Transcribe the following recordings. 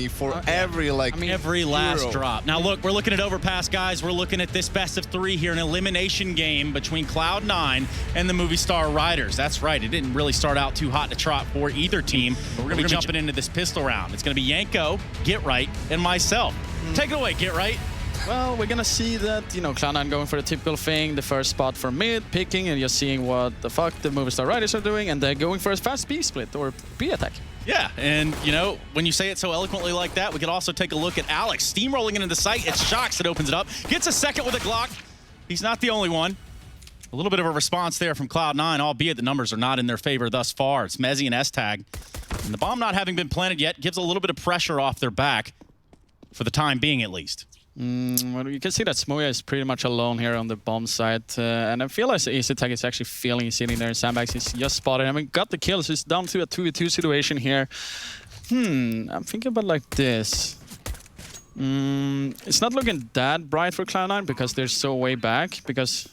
me for every every last drop. Now look, we're looking at Overpass, guys. We're looking at this best of 3 here, an elimination game between Cloud9 and the Movistar Riders. That's right, it didn't really start out too hot to trot for either team, but we're gonna be jumping into this pistol round. It's gonna be Yanko, Get Right, and myself. Take it away, Get Right. Well, we're gonna see that, you know, Cloud9 going for the typical thing, the first spot for mid, picking, and just seeing what the fuck the Movistar Riders are doing, and they're going for a fast B split or B attack. Yeah, and you know, when you say it so eloquently like that, we could also take a look at Alex steamrolling into the site. It's Shocks that opens it up, gets a second with a Glock. He's not the only one. A little bit of a response there from Cloud9, albeit the numbers are not in their favor thus far. It's Mezzy and S-Tag. And the bomb not having been planted yet gives a little bit of pressure off their back, for the time being at least. Well, you can see that Smoya is pretty much alone here on the bomb site, and I feel like S-Tag is actually feeling he's sitting there in sandbags. He's just spotted him and got the kills. He's down to a 2v2 situation here. I'm thinking about like this. It's not looking that bright for Cloud9 because they're so way back, because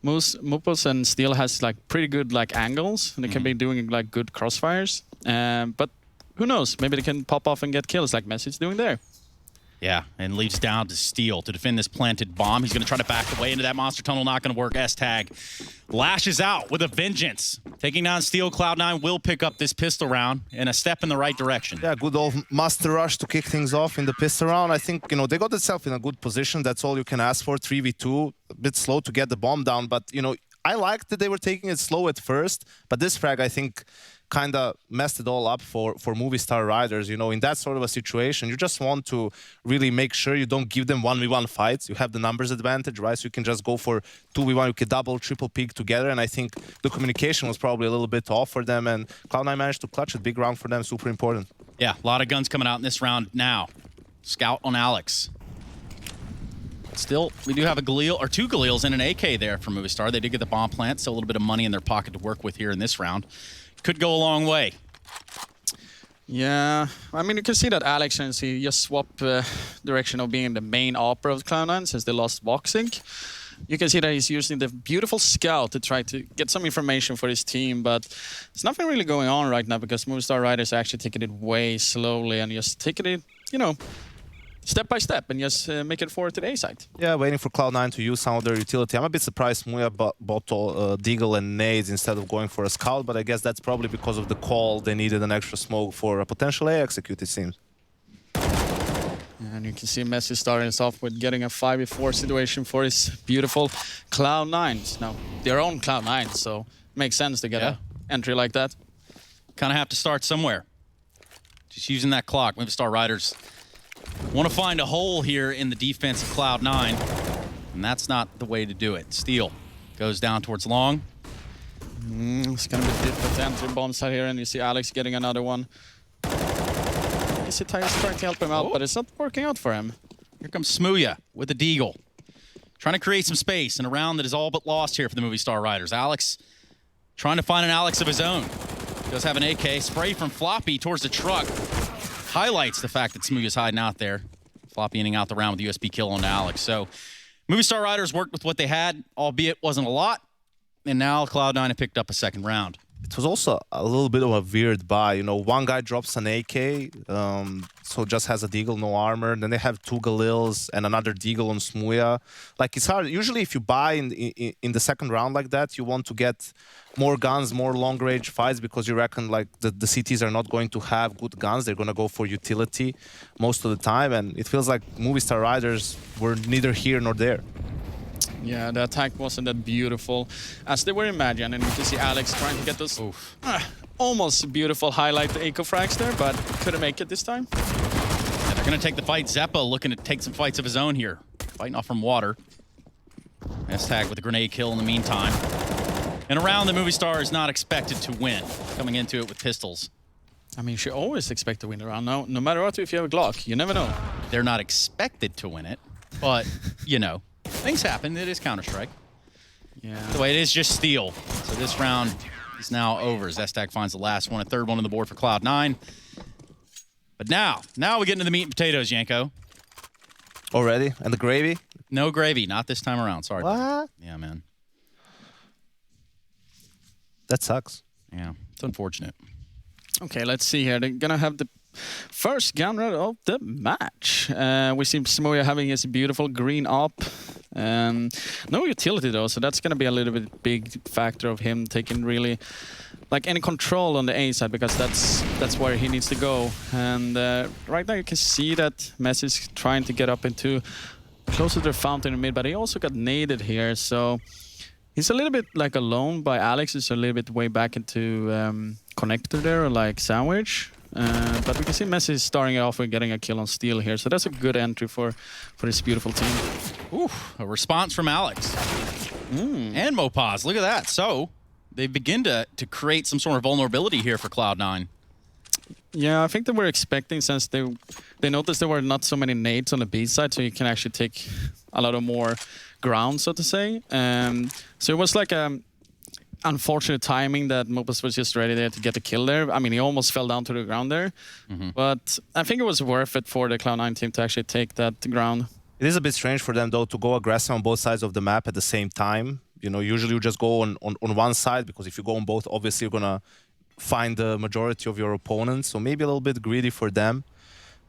Mupos and Steel has like pretty good like angles, and they can be doing like good crossfires. But who knows? Maybe they can pop off and get kills like Messi's doing there. Yeah, and leaves down to Steel to defend this planted bomb. He's going to try to back away into that monster tunnel. Not going to work. S-Tag lashes out with a vengeance. Taking down Steel, Cloud9 will pick up this pistol round and a step in the right direction. Yeah, good old Master Rush to kick things off in the pistol round. I think, you know, they got themselves in a good position. That's all you can ask for. 3v2, a bit slow to get the bomb down. But, you know, I liked that they were taking it slow at first. But this frag, I think, kind of messed it all up for Movistar Riders. You know, in that sort of a situation, you just want to really make sure you don't give them 1v1 fights. You have the numbers advantage, right? So you can just go for 2v1, you can double, triple peak together. And I think the communication was probably a little bit off for them. And Cloud9 managed to clutch it. Big round for them, super important. Yeah, a lot of guns coming out in this round now. Scout on Alex. Still, we do have a Galil, or 2 Galils and an AK there for Movistar. They did get the bomb plant, so a little bit of money in their pocket to work with here in this round. Could go a long way. Yeah, I mean, you can see that Alex and he just swap direction of being the main opera of Cloud9 since they lost boxing. You can see that he's using the beautiful scout to try to get some information for his team, but there's nothing really going on right now because Movistar Riders are actually taking it way slowly and just taking it, you know, step by step and just make it forward to the A side. Yeah, waiting for Cloud9 to use some of their utility. I'm a bit surprised Muya bought Deagle and nades instead of going for a scout, but I guess that's probably because of the call. They needed an extra smoke for a potential A execute, it seems. And you can see Messi starting us off with getting a 5v4 situation for his beautiful Cloud9s. Now, their own Cloud9, so it makes sense to get an entry like that. Kind of have to start somewhere. Just using that clock. Movistar Riders want to find a hole here in the defense of Cloud9, and that's not the way to do it. Steel goes down towards long. It's going to be difficult to enter bomb side here, and you see Alex getting another one. S-Tag is trying to help him out, but it's not working out for him. Here comes Smuya with the Deagle. Trying to create some space in a round that is all but lost here for the Movistar Riders. Alex trying to find an Alex of his own. Does have an AK. Spray from Floppy towards the truck. Highlights the fact that Smuya's hiding out there. Floppy ending out the round with the USB kill on Alex. So Movistar Riders worked with what they had, albeit wasn't a lot. And now Cloud9 have picked up a second round. It was also a little bit of a weird buy. You know, one guy drops an AK, so just has a Deagle, no armor. Then they have 2 Galils and another Deagle on Smuya. Like, it's hard. Usually, if you buy in the second round like that, you want to get more guns, more long-range fights, because you reckon, like, the CTs are not going to have good guns. They're going to go for utility most of the time. And it feels like Movistar Riders were neither here nor there. Yeah, the attack wasn't that beautiful as they were imagined, and you can see Alex trying to get those almost beautiful highlight eco frags there, but couldn't make it this time. Yeah, they're going to take the fight. Zeppa looking to take some fights of his own here. Fighting off from water. S-Tag with a grenade kill in the meantime. In a round, the Movistar is not expected to win, coming into it with pistols. I mean, you should always expect to win a round. No matter what, if you have a Glock, you never know. They're not expected to win it, but, you know. Things happen. It is Counter-Strike. Yeah. The way it is just Steel. So this round is now over as S-Tag finds the last one, a third one on the board for Cloud9. But now we get into the meat and potatoes, Yanko. Already? And the gravy? No gravy, not this time around. Sorry. What? Yeah, man. That sucks. Yeah, it's unfortunate. Okay, let's see here. They're gonna have the First gun run of the match. We see Smoya having his beautiful green up. No utility though, so that's going to be a little bit big factor of him taking really like any control on the A side, because that's where he needs to go. And right now you can see that Messi is trying to get up into closer to the fountain in mid, but he also got naded here, so he's a little bit like alone by Alex. Is a little bit way back into connector there, like sandwich. But we can see Messi starting off with getting a kill on Steel here, so that's a good entry for this beautiful team. Ooh, a response from Alex. And Mopaz, look at that. So they begin to create some sort of vulnerability here for Cloud9. Yeah, I think they were expecting, since they noticed there were not so many nades on the B side, so you can actually take a lot of more ground, so to say. So it was like unfortunate timing that Mopaz was just ready there to get the kill there. I mean, he almost fell down to the ground there. But I think it was worth it for the Cloud9 team to actually take that ground. It is a bit strange for them, though, to go aggressive on both sides of the map at the same time. You know, usually you just go on one side, because if you go on both, obviously you're going to find the majority of your opponents. So maybe a little bit greedy for them.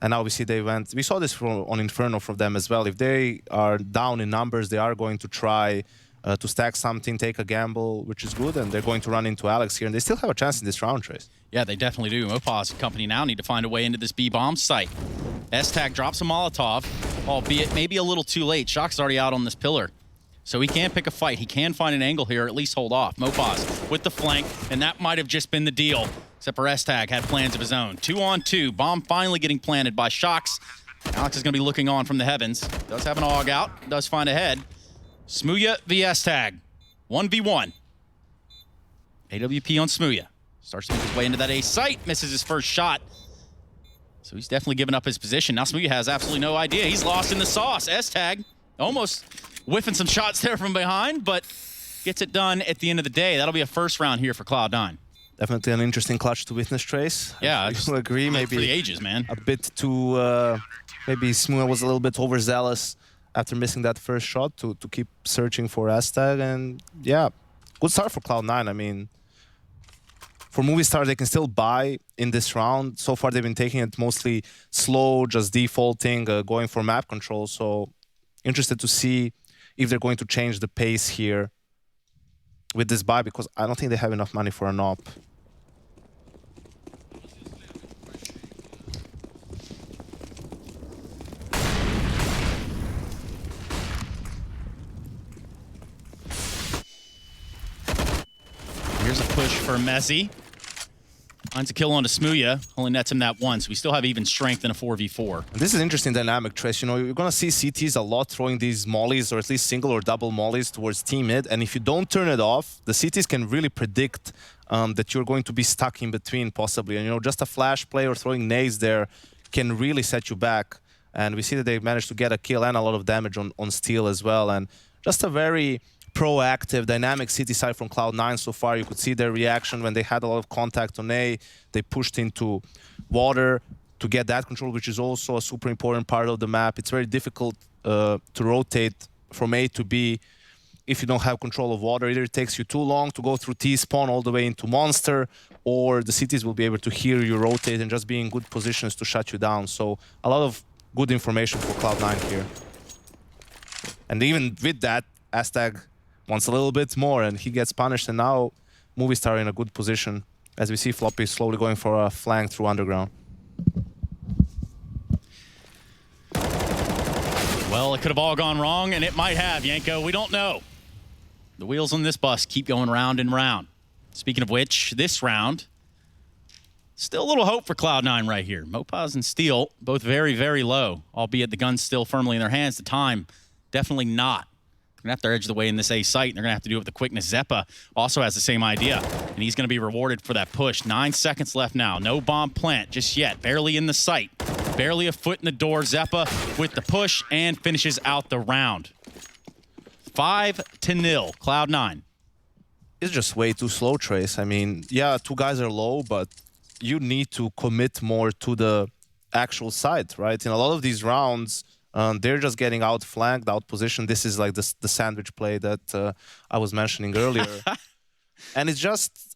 And obviously they went... We saw this on Inferno from them as well. If they are down in numbers, they are going to try to stack something, take a gamble, which is good. And they're going to run into Alex here. And they still have a chance in this round, Trace. Yeah, they definitely do. Mopaz and company now need to find a way into this B-bomb site. S-Tag drops a Molotov, albeit maybe a little too late. Shock's already out on this pillar. So he can pick a fight. He can find an angle here, or at least hold off. Mopaz with the flank, and that might have just been the deal. Except for S-Tag had plans of his own. 2-on-2, bomb finally getting planted by Shocks. Alex is going to be looking on from the heavens. Does have an AUG out, does find a head. Smooya v S-Tag, 1v1. AWP on Smooya. Starts to make his way into that A site, misses his first shot. So he's definitely given up his position. Now Smooya has absolutely no idea. He's lost in the sauce. S-Tag almost whiffing some shots there from behind, but gets it done at the end of the day. That'll be a first round here for Cloud9. Definitely an interesting clutch to witness, Trace. Yeah, I do agree. Maybe for the ages, man. A bit too... maybe Smooya was a little bit overzealous after missing that first shot to keep searching for S-Tag. And yeah, good start for Cloud9. I mean, for Movistar, they can still buy in this round. So far, they've been taking it mostly slow, just defaulting, going for map control. So interested to see if they're going to change the pace here with this buy, because I don't think they have enough money for an op. Here's a push for Messi. Finds a kill onto Smooya, only nets him that once. We still have even strength in a 4v4. And this is an interesting dynamic, Trace. You know, you're going to see CTs a lot throwing these mollies, or at least single or double mollies towards team mid. And if you don't turn it off, the CTs can really predict that you're going to be stuck in between, possibly. And, you know, just a flash play or throwing nades there can really set you back. And we see that they've managed to get a kill and a lot of damage on Steel as well. And just a very proactive, dynamic city side from Cloud9 so far. You could see their reaction when they had a lot of contact on A. They pushed into water to get that control, which is also a super important part of the map. It's very difficult to rotate from A to B if you don't have control of water. Either it takes you too long to go through T-spawn all the way into Monster, or the cities will be able to hear you rotate and just be in good positions to shut you down. So a lot of good information for Cloud9 here. And even with that, S-Tag wants a little bit more, and he gets punished, and now Movistar in a good position as we see Floppy slowly going for a flank through underground. Well, it could have all gone wrong, and it might have, Yanko. We don't know. The wheels on this bus keep going round and round. Speaking of which, this round, still a little hope for Cloud9 right here. Mopaz and Steel, both very, very low, albeit the gun's still firmly in their hands. The time, definitely not. They're going to have to edge the way in this A site, and they're going to have to do it with the quickness. Zeppa also has the same idea, and he's going to be rewarded for that push. 9 seconds left now. No bomb plant just yet. Barely in the site. Barely a foot in the door. Zeppa with the push and finishes out the round. 5-0, Cloud9. It's just way too slow, Trace. I mean, yeah, 2 guys are low, but you need to commit more to the actual site, right? In a lot of these rounds, they're just getting outflanked, outpositioned. This is like the sandwich play that I was mentioning earlier. And it's just,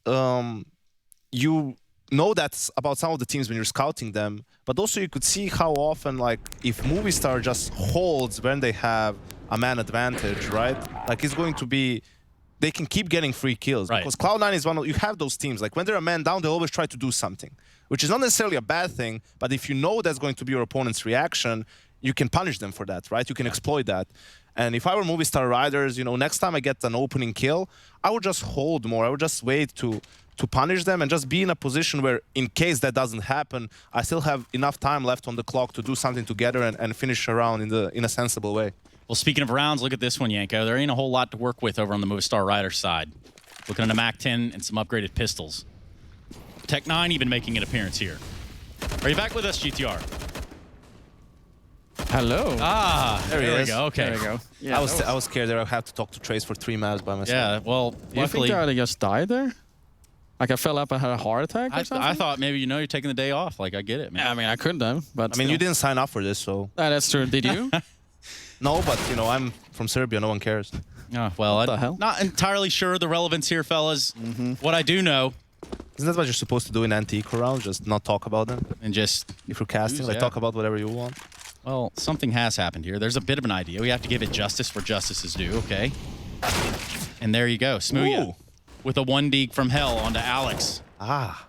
you know that about some of the teams when you're scouting them, but also you could see how often, like, if Movistar just holds when they have a man advantage, right? Like, it's going to be, they can keep getting free kills. Right. Because Cloud9 is one of, you have those teams, like when they're a man down, they always try to do something, which is not necessarily a bad thing, but if you know that's going to be your opponent's reaction, you can punish them for that, right? You can exploit that. And if I were Movistar Riders, you know, next time I get an opening kill, I would just hold more. I would just wait to punish them and just be in a position where, in case that doesn't happen, I still have enough time left on the clock to do something together and finish a round in a sensible way. Well, speaking of rounds, look at this one, Yanko. There ain't a whole lot to work with over on the Movistar Riders side. Looking at a MAC-10 and some upgraded pistols. Tech9 even making an appearance here. Are you back with us, GTR? Hello. Ah, There he we is. go. Okay. There we go. Yeah, I was scared that I have to talk to Trace for 3 maps by myself. Yeah, well, you think luckily, I just died there? Like I fell up and had a heart attack or something? I thought maybe, you know, you're taking the day off. Like, I get it, man. Yeah, I mean, I couldn't have, but I mean, you didn't sign up for this, so... That's true. Did you? No, but, you know, I'm from Serbia. No one cares. Oh, well, What the hell? Not entirely sure the relevance here, fellas. What I do know, Isn't that what you're supposed to do in anti-eco rounds? Just not talk about them? and just, If you're casting, like, yeah. talk about whatever you want. well, something has happened here. There's a bit of an idea. We have to give it justice where justice is due, okay? And there you go. Smooya Ooh. with a 1 deeg from hell onto Alex. Ah.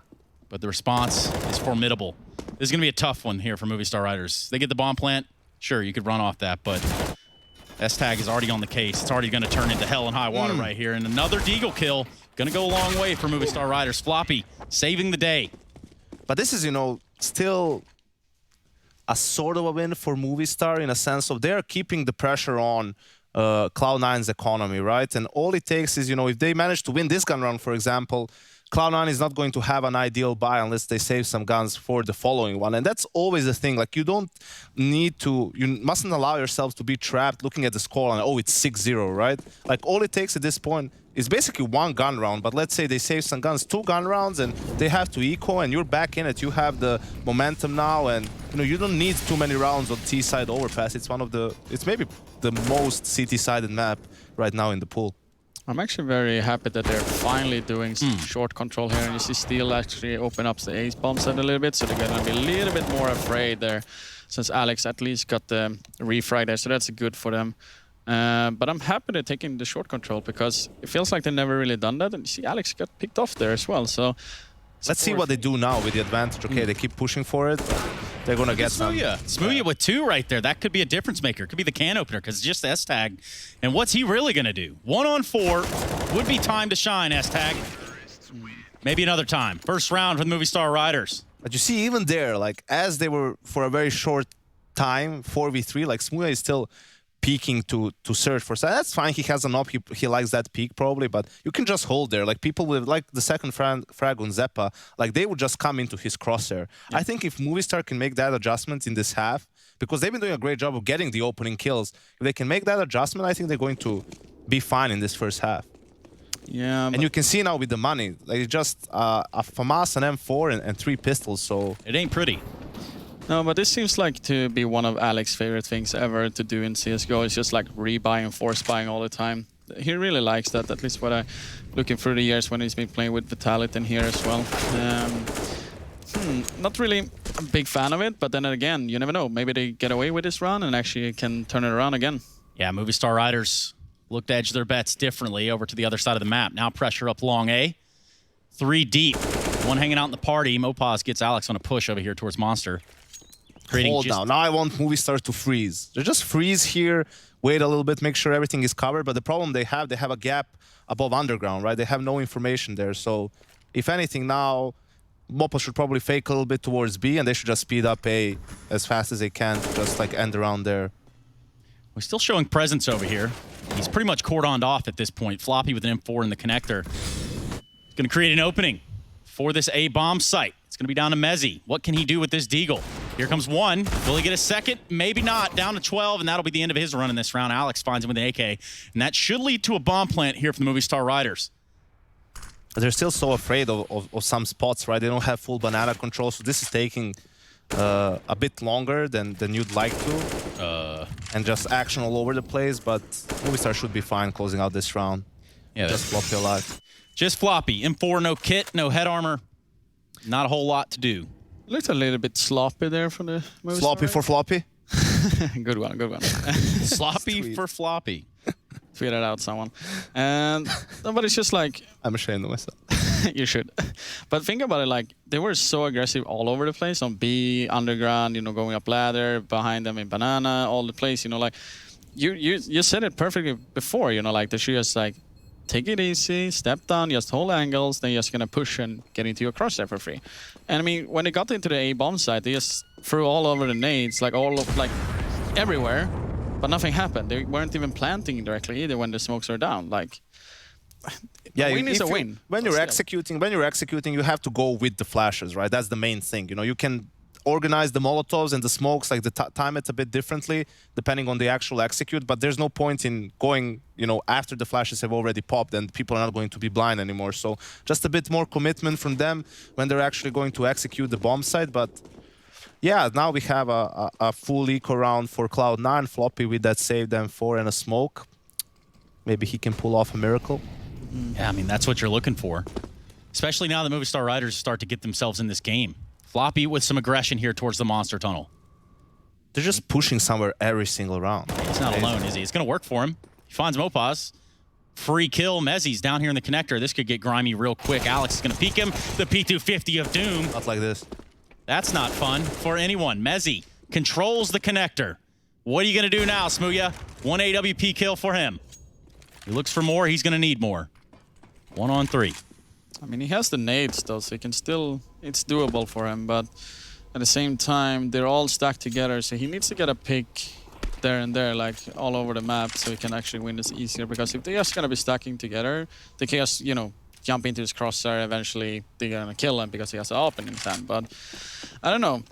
But the response is formidable. This is going to be a tough one here for Movistar Riders. They get the bomb plant. Sure, you could run off that, but S-Tag is already on the case. It's already going to turn into hell and high water right here. And another deagle kill. Going to go a long way for Movistar Riders. Floppy saving the day. But this is, you know, still a sort of a win for Movistar in a sense of they're keeping the pressure on Cloud9's economy, right? And all it takes is, you know, if they manage to win this gun round, for example, Cloud9 is not going to have an ideal buy unless they save some guns for the following one. And that's always the thing. Like, you don't need to, you mustn't allow yourselves to be trapped looking at the score and, oh, it's 6-0, right? Like, all it takes at this point is basically 1 gun round. But let's say they save some guns, 2 gun rounds, and they have to eco, and you're back in it. You have the momentum now, and, you know, you don't need too many rounds on T-side Overpass. It's one of the, it's maybe the most CT-sided map right now in the pool. I'm actually very happy that they're finally doing some short control here, and you see Steel actually open up the ace bomb set a little bit, so they're gonna be a little bit more afraid there, since Alex at least got the refrag there, so that's good for them. But I'm happy they're taking the short control because it feels like they've never really done that, and you see Alex got picked off there as well. So Let's see what they do now with the advantage. Okay, they keep pushing for it. They're gonna get some. Smooya with 2 right there. That could be a difference maker. Could be the can opener because it's just S-Tag. And what's he really going to do? 1 on 4 would be time to shine, S-Tag. Maybe another time. First round for the Movistar Riders. But you see, even there, like, as they were for a very short time, 4v3, like, Smooya is still peeking to search for. So that's fine. He has an op. He likes that peak probably, but you can just hold there. Like, people with, like, the second frag on Zeppa, like, they would just come into his crosshair. Yeah. I think if Movistar can make that adjustment in this half, because they've been doing a great job of getting the opening kills, if they can make that adjustment, I think they're going to be fine in this first half. yeah, And you can see now with the money, like, it's just a FAMAS, an M4, and 3 pistols, so... It ain't pretty. no, but this seems like to be one of Alex's favorite things ever to do in CSGO. It's just like rebuy and force buying all the time. He really likes that, at least what I looking through the years when he's been playing with Vitality in here as well. Not really a big fan of it, but then again, you never know. Maybe they get away with this run and actually can turn it around again. Yeah, Movistar Riders look to edge their bets differently over to the other side of the map. Now pressure up long A. 3 deep. 1 hanging out in the party. Mopaz gets Alex on a push over here towards Monster. Hold now. Now I want Movistar to freeze. They just freeze here, wait a little bit, make sure everything is covered. But the problem they have a gap above underground, right? They have no information there. So if anything now, Mopa should probably fake a little bit towards B, and they should just speed up A as fast as they can to just, like, end around there. We're still showing presence over here. He's pretty much cordoned off at this point. Floppy with an M4 in the connector. He's going to create an opening for this A bomb site. It's going to be down to Mezzi. What can he do with this deagle? Here comes 1. Will he get a second? Maybe not. Down to 12, and that'll be the end of his run in this round. Alex finds him with an AK, and that should lead to a bomb plant here for the Movistar Riders. They're still so afraid of some spots, right? They don't have full banana control, so this is taking a bit longer than you'd like to. And just action all over the place, but Movistar should be fine closing out this round. Yeah, just Floppy alive. Just Floppy. M4, no kit, no head armor. Not a whole lot to do. Looked a little bit sloppy there from the Movistar. Sloppy for floppy. Good one, good one. Sloppy Sweet. for floppy. Figure it out, someone. And but it's just like I'm ashamed of myself. you should. But think about it, like they were so aggressive all over the place on B, underground, you know, going up ladder, behind them in banana, all the place, you know, like you said it perfectly before, you know, like they should just like take it easy, step down, just hold angles, then you're just gonna push and get into your crosshair for free. And I mean, when they got into the A bomb site, they just threw all over the nades, like everywhere, but nothing happened. They weren't even planting directly either when the smokes are down. Like, Yeah, a win is a if you- win. When but you're still. executing, you have to go with the flashes, right? That's the main thing. You know, you can organize the Molotovs and the smokes, like time it a bit differently depending on the actual execute, but there's no point in going, you know, after the flashes have already popped and people are not going to be blind anymore. So just a bit more commitment from them when they're actually going to execute the bomb site. But yeah, now we have a full eco round for Cloud9, Floppy with that saved M4 and a smoke. Maybe he can pull off a miracle. Yeah, I mean, that's what you're looking for. Especially now the Movistar Riders start to get themselves in this game. Floppy with some aggression here towards the monster tunnel. They're just pushing somewhere every single round. He's not alone, is he? It's going to work for him. He finds Mopaz. Free kill. Mezzi's down here in the connector. This could get grimy real quick. Alex is going to peek him. The P250 of Doom. Not like this. That's not fun for anyone. Mezzi controls the connector. What are you going to do now, Smooya? 1 AWP kill for him. He looks for more. He's going to need more. 1 on 3. I mean, he has the nades though, so he can still, it's doable for him, but at the same time, they're all stacked together, so he needs to get a pick there and there, like all over the map, so he can actually win this easier, because if they're just gonna be stacking together, they can just, you know, jump into his crosshair, eventually they're gonna kill him because he has an open in his hand, but I don't know.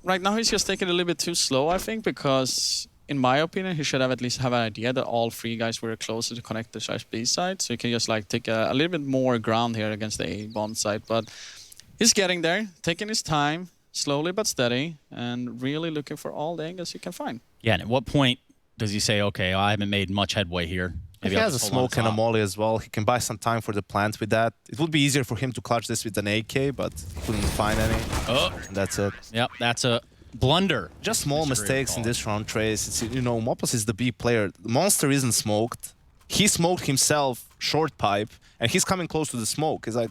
Right now he's just taking it a little bit too slow, I think, because in my opinion, he should have at least have an idea that all 3 guys were closer to connect the B side, so he can just like take a little bit more ground here against the A bomb side. But he's getting there, taking his time, slowly but steady, and really looking for all the angles he can find. Yeah, and at what point does he say, okay, I haven't made much headway here? If he I'll has a just hold on smoke and a top." molly as well, he can buy some time for the plant with that. It would be easier for him to clutch this with an AK, but he couldn't find any. Oh, That's it. yep, that's a blunder. Just small Disagree mistakes with in all. this round, Trace. It's, you know, Mopos is the B player. Monster isn't smoked. He smoked himself short pipe, and he's coming close to the smoke. It's like,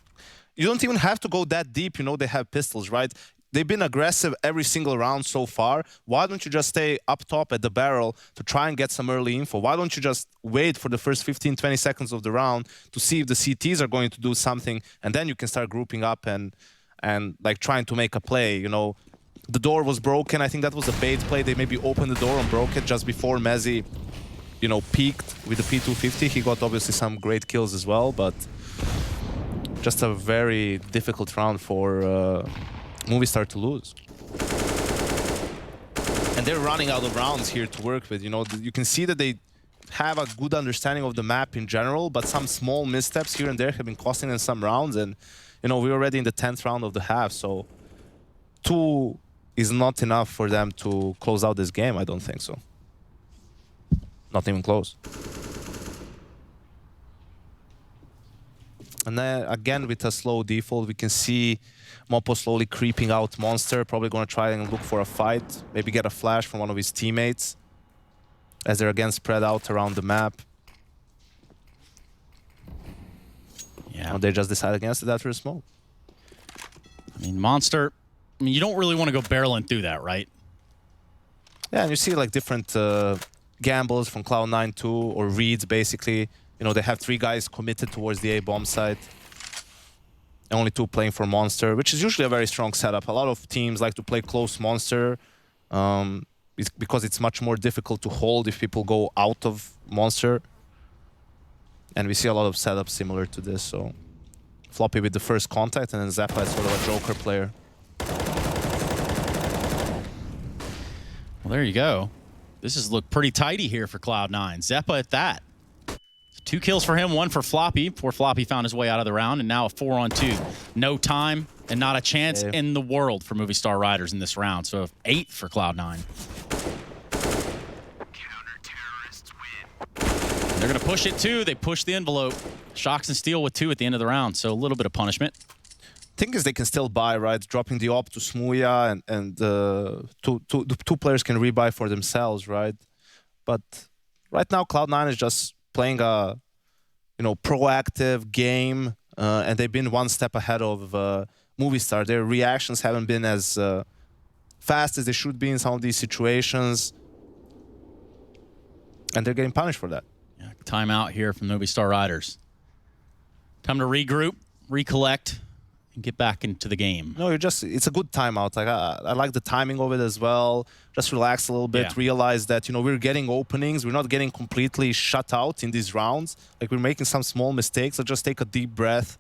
you don't even have to go that deep. You know, they have pistols, right? They've been aggressive every single round so far. Why don't you just stay up top at the barrel to try and get some early info? Why don't you just wait for the first 15, 20 seconds of the round to see if the CTs are going to do something, and then you can start grouping up and like trying to make a play, you know? The door was broken. I think that was a bait play. They maybe opened the door and broke it just before Mezzi, you know, peaked with the P250. He got obviously some great kills as well, but just a very difficult round for Movistar to lose. And they're running out of rounds here to work with. You know, you can see that they have a good understanding of the map in general, but some small missteps here and there have been costing them some rounds. And, you know, we're already in the 10th round of the half, so 2 is not enough for them to close out this game. I don't think so. Not even close. And then again with a slow default, we can see Mopo slowly creeping out Monster, probably going to try and look for a fight, maybe get a flash from one of his teammates as they're again spread out around the map. Yeah. Or they just decide against it after a smoke. I mean, Monster, I mean, you don't really want to go barreling through that, right? Yeah, and you see like different gambles from Cloud9 too, or reads basically. You know, they have 3 guys committed towards the A bomb site. Only 2 playing for Monster, which is usually a very strong setup. A lot of teams like to play close Monster because it's much more difficult to hold if people go out of Monster. And we see a lot of setups similar to this, so Floppy with the first contact, and then Zappa is sort of a Joker player. Well, there you go. This has looked pretty tidy here for Cloud9. Zeppa at that. 2 kills for him, 1 for Floppy, before Floppy found his way out of the round, and now a 4-on-2. No time and not a chance in the world for Movistar Riders in this round, so 8 for Cloud9. They're going to push it too. They push the envelope. Shocks and Steel with 2 at the end of the round, so a little bit of punishment. thing is they can still buy, right? Dropping the op to Smuya and two players can rebuy for themselves, right? But right now Cloud9 is just playing a proactive game, and they've been one step ahead of Movistar. Their reactions haven't been as fast as they should be in some of these situations, and they're getting punished for that. Yeah, timeout here from Movistar Riders. Time to regroup, recollect, and get back into the game. No, it's a good timeout. Like I like the timing of it as well. Just relax a little bit, Yeah. realize that we're getting openings. We're not getting completely shut out in these rounds. Like we're making some small mistakes. So just take a deep breath,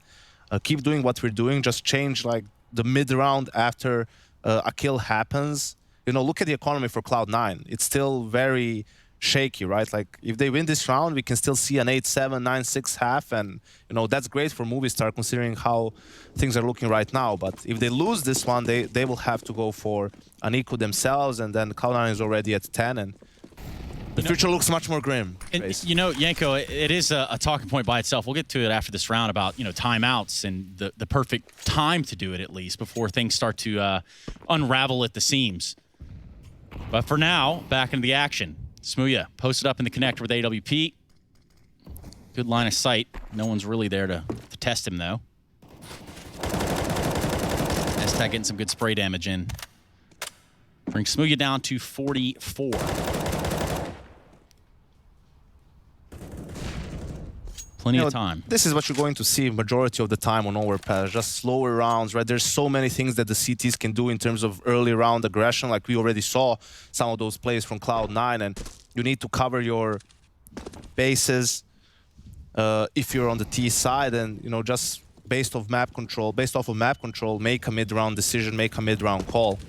keep doing what we're doing. Just change like the mid round after a kill happens. Look at the economy for Cloud9. It's still very shaky, right? Like if they win this round, we can still see an 8-7, 9-6 half, and that's great for Movistar considering how things are looking right now. But if they lose this one, they will have to go for an eco themselves, and then Cloud9 is already at 10, and the future looks much more grim. And, Yanko, it is a talking point by itself. We'll get to it after this round about timeouts and the perfect time to do it, at least before things start to unravel at the seams. But for now, back into the action. Smuya posted up in the connector with AWP. Good line of sight. No one's really there to test him, though. S-Tag getting some good spray damage in. Brings Smuya down to 44. Plenty of time. This is what you're going to see majority of the time on Overpass, just slower rounds, right? There's so many things that the CTs can do in terms of early round aggression. Like we already saw some of those plays from Cloud9, and you need to cover your bases if you're on the T side, and just based off map control, make a mid-round decision, make a mid-round call.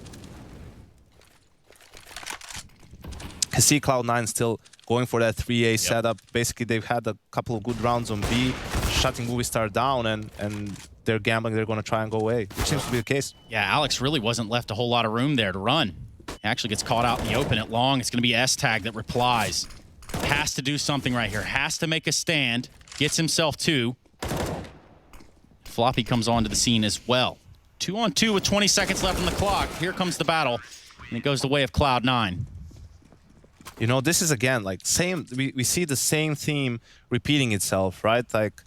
I see Cloud9 still going for that 3A setup. Basically, they've had a couple of good rounds on B, shutting Movistar down, and they're gambling they're going to try and go away, which seems to be the case. Yeah, Alex really wasn't left a whole lot of room there to run. He actually gets caught out in the open at long. It's going to be S-Tag that replies. Has to do something right here. Has to make a stand. Gets himself 2. Floppy comes onto the scene as well. 2-on-2 with 20 seconds left on the clock. Here comes the battle, and it goes the way of Cloud9. This is again like same. We see the same theme repeating itself, right? Like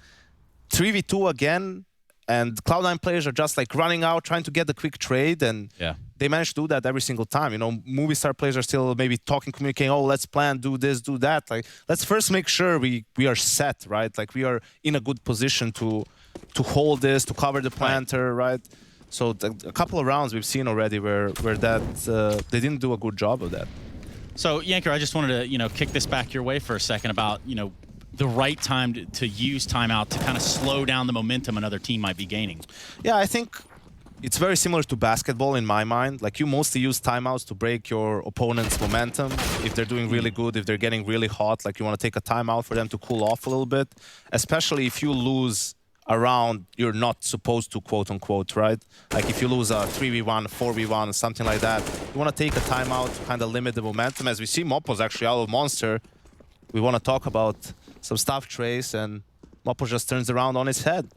3v2 again, and Cloud9 players are just like running out, trying to get the quick trade, and they manage to do that every single time. Movistar players are still maybe talking, communicating. Oh, let's plan, do this, do that. Like let's first make sure we are set, right? Like we are in a good position to hold this, to cover the planter, right? So a couple of rounds we've seen already where that they didn't do a good job of that. So, Yanker, I just wanted to, kick this back your way for a second about, the right time to use timeout to kind of slow down the momentum another team might be gaining. Yeah, I think it's very similar to basketball in my mind. Like you mostly use timeouts to break your opponent's momentum. If they're doing really good, if they're getting really hot, like you want to take a timeout for them to cool off a little bit, especially if you lose a round you're not supposed to, quote unquote, right? Like if you lose a 3v1, 4v1, something like that, you want to take a timeout to kind of limit the momentum. As we see Mopo's actually out of Monster, we want to talk about some stuff, Trace, and Mopo just turns around on his head.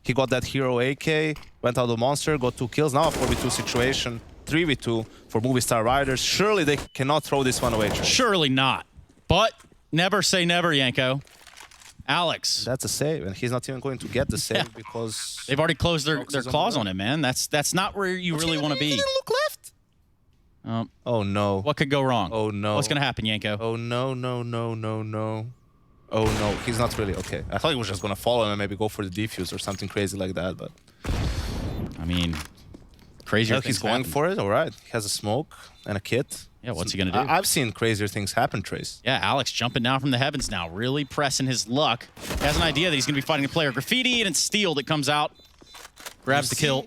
He got that hero AK, went out of Monster, got 2 kills. Now a 4v2 situation, 3v2 for Movistar Riders. Surely they cannot throw this one away, Trace. Surely not. But never say never, Yanko. Alex. That's a save, and he's not even going to get the save because they've already closed their claws on him, man. That's not where you really want to be. He didn't look left. Oh no. What could go wrong? Oh no. What's gonna happen, Yanko? Oh no, no, no, no, no. Oh no, he's not really okay. I thought he was just gonna follow him and maybe go for the defuse or something crazy like that, but I mean, crazier things he's going for it. All right, he has a smoke and a kit. Yeah, what's he gonna do? I've seen crazier things happen, Trace. Yeah, Alex jumping down from the heavens now, really pressing his luck. He has an idea that he's gonna be fighting a player. Graffiti and Steel that comes out, grabs the kill.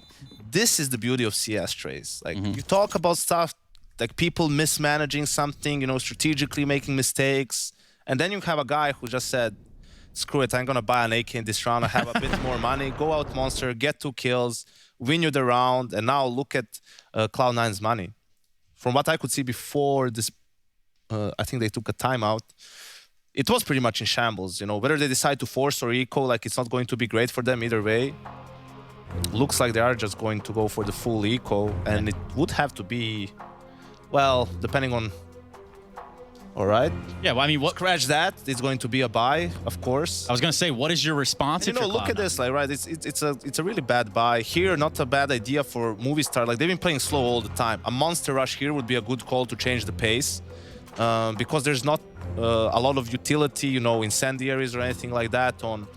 This is the beauty of CS, Trace. Like you talk about stuff like people mismanaging something, strategically making mistakes, and then you have a guy who just said, screw it, I'm gonna buy an AK in this round, I have a bit more money, go out Monster, get 2 kills, win you the round, and now look at Cloud9's money. From what I could see before this, I think they took a timeout. It was pretty much in shambles, whether they decide to force or eco, like it's not going to be great for them either way. looks like they are just going to go for the full eco, and it would have to be, well, depending on. All right. Yeah, well, I mean, what? Scratch that. It's going to be a buy, of course. I was gonna say, what is your response? And, if you know, you're look at Cloud9? this, like, right? It's a really bad buy here. Not a bad idea for Movistar. Like, they've been playing slow all the time. A monster rush here would be a good call to change the pace, because there's not a lot of utility, you know, incendiaries or anything like that on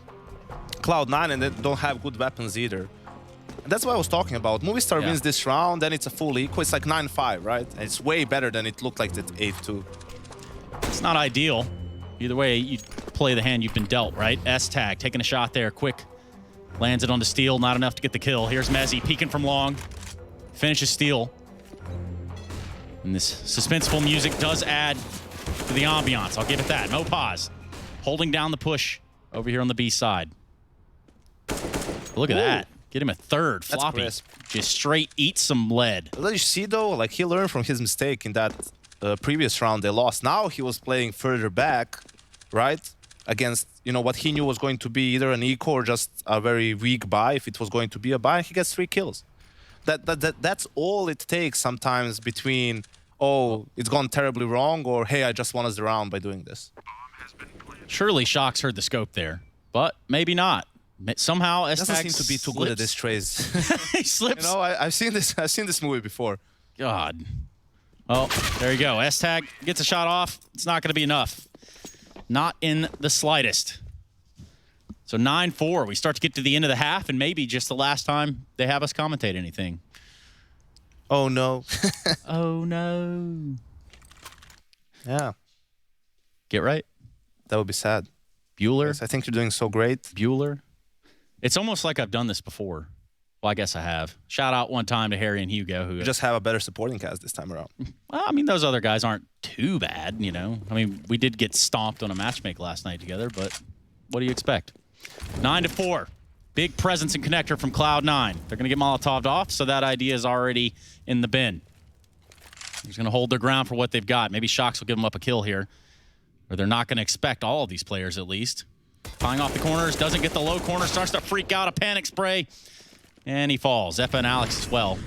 Cloud9, and they don't have good weapons either. And that's what I was talking about. Movistar wins this round, then it's a full eco. It's like 9-5, right? And it's way better than it looked like at 8-2. It's not ideal. Either way, you play the hand you've been dealt, right? S-Tag taking a shot there, quick. Lands it on the steal, not enough to get the kill. Here's Mezzi peeking from long. Finishes steal. And this suspenseful music does add to the ambiance. I'll give it that. Movistar holding down the push over here on the B side. Look at that. Get him a third. That's Floppy crisp. just straight eats some lead. But you see, though, like, he learned from his mistake in that previous round they lost. Now he was playing further back, right? Against, you know, what he knew was going to be either an eco or just a very weak buy. If it was going to be a buy, he gets 3 kills. That's all it takes sometimes between, oh, it's gone terribly wrong, or hey, I just won us the round by doing this. Surely Shox heard the scope there, but maybe not. Somehow Doesn't S-Tag seem to be too good at this trades. He slips. You know, I've seen this movie before. God. Oh, there you go. S-Tag gets a shot off. It's not going to be enough. Not in the slightest. So 9-4. We start to get to the end of the half, and maybe just the last time they have us commentate anything. Oh, no. Oh, no. Yeah, Get right. that would be sad. Bueller. Yes, I think you're doing so great. Bueller. It's almost like I've done this before. Well, I guess I have. Shout out one time to Harry and Hugo, who You just have a better supporting cast this time around. well, I mean, those other guys aren't too bad, you know. I mean, we did get stomped on a matchmake last night together, but what do you expect? 9-4. Big presence and connector from Cloud9. They're going to get Molotov'd off, so that idea is already in the bin. They're going to hold their ground for what they've got. Maybe Shox will give them up a kill here. Or they're not going to expect all of these players, at least. Flying off the corners, doesn't get the low corner, starts to freak out, a panic spray. And he falls. Zeppa and Alex as well.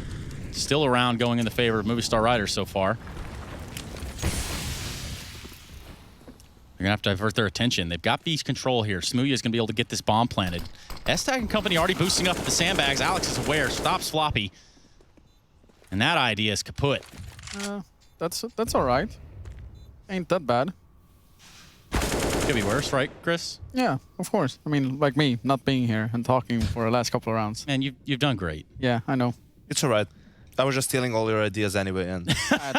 Still around, going in the favor of Movistar Riders so far. They're going to have to divert their attention. They've got beast control here. Smooya is going to be able to get this bomb planted. S-Tag and company already boosting up at the sandbags. Alex is aware, stops Floppy. And that idea is kaput. That's all right. Ain't that bad. Could be worse, right, Chris? Yeah, of course. I mean, like me, not being here and talking for the last couple of rounds. Man, you've done great. Yeah, I know. It's all right. I was just stealing all your ideas anyway and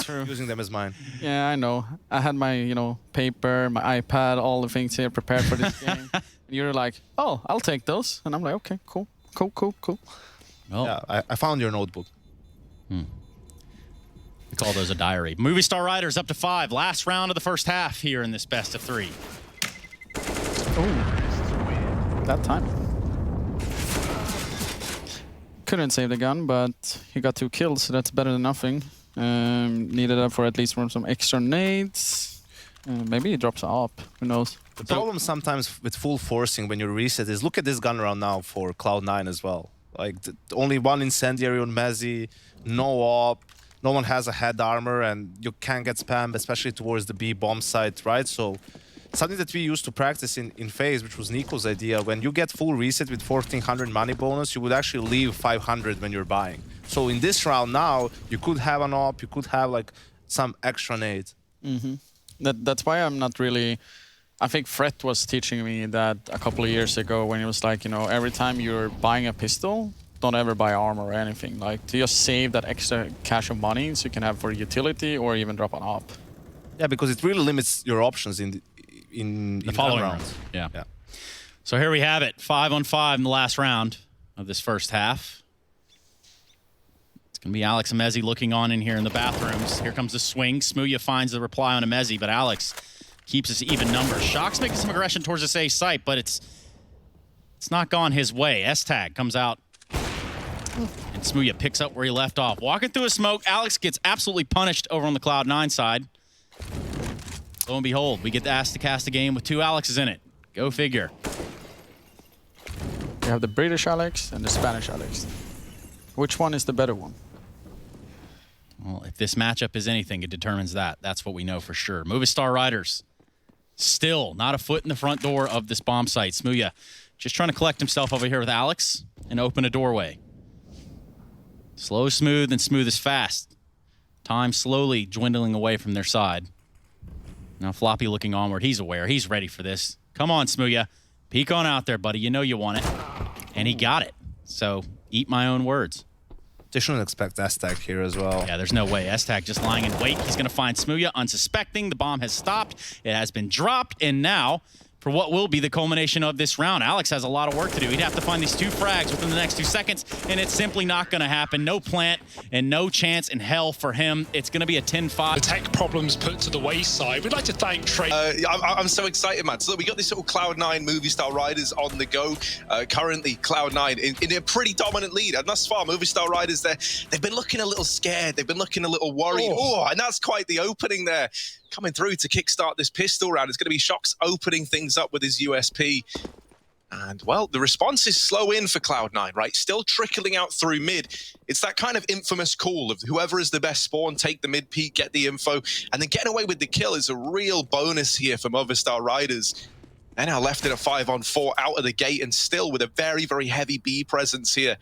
True. using them as mine. Yeah, I know. I had my, paper, my iPad, all the things here prepared for this game. And you're like, oh, I'll take those. And I'm like, okay, cool. Well, Yeah, I found your notebook. we call those a diary. Movistar Riders up to 5. Last round of the first half here in this best of 3. Oh, that time. Couldn't save the gun, but he got 2 kills, so that's better than nothing. Needed that for at least some extra nades. Maybe he drops up. Who knows? The problem sometimes with full forcing when you reset is look at this gun round now for Cloud9 as well. Like only 1 incendiary on Mezzi, no op, no one has a head armor, and you can get spammed, especially towards the B bomb site, right? So something that we used to practice in phase, which was Nico's idea, when you get full reset with 1400 money bonus, you would actually leave 500 when you're buying. So in this round now, you could have an op, you could have like some extra nades. That's why I'm not really... I think Fred was teaching me that a couple of years ago when he was like, every time you're buying a pistol, don't ever buy armor or anything. Like, to just save that extra cash of money so you can have for utility or even drop an op. Yeah, because it really limits your options in the following rounds. Yeah. So here we have it. 5-on-5 in the last round of this first half. It's going to be Alex and Mezzi looking on in here in the bathrooms. Here comes the swing. Smooya finds the reply on a Mezzi, but Alex keeps us even numbers. Shox making some aggression towards this A site, but it's not gone his way. S-Tag comes out, and Smooya picks up where he left off. Walking through a smoke, Alex gets absolutely punished over on the Cloud9 side. Lo and behold, we get asked to cast a game with 2 Alexes in it. Go figure. You have the British Alex and the Spanish Alex. Which one is the better one? Well, if this matchup is anything, it determines that. That's what we know for sure. Movistar Riders, still not a foot in the front door of this bomb site. Smooya just trying to collect himself over here with Alex and open a doorway. Slow, smooth, and smooth is fast. Time slowly dwindling away from their side. Now Floppy looking onward. He's aware. He's ready for this. Come on, Smooya. Peek on out there, buddy. You know you want it. And he got it. So eat my own words. They shouldn't expect S-Tag here as well. Yeah, there's no way. S-Tag just lying in wait. He's going to find Smooya unsuspecting. The bomb has stopped. It has been dropped. And now, for what will be the culmination of this round, Alex has a lot of work to do. He'd have to find these 2 frags within the next 2 seconds, and it's simply not going to happen. No plant and no chance in hell for him. It's going to be a 10-5. The tech problems put to the wayside. We'd like to thank Trey. I'm so excited, man. So we got this little Cloud9 Movistar Riders on the go. Currently, Cloud9 in a pretty dominant lead. And thus far, Movistar Riders, they've been looking a little scared. They've been looking a little worried. Oh, and that's quite the opening there. Coming through to kickstart this pistol round. It's going to be Shox opening things up with his USP. And, well, the response is slow in for Cloud9, right? Still trickling out through mid. It's that kind of infamous call of whoever is the best spawn, take the mid peak, get the info, and then getting away with the kill is a real bonus here for Movistar Riders. They're now left in a 5-on-4 out of the gate and still with a very, very heavy B presence here.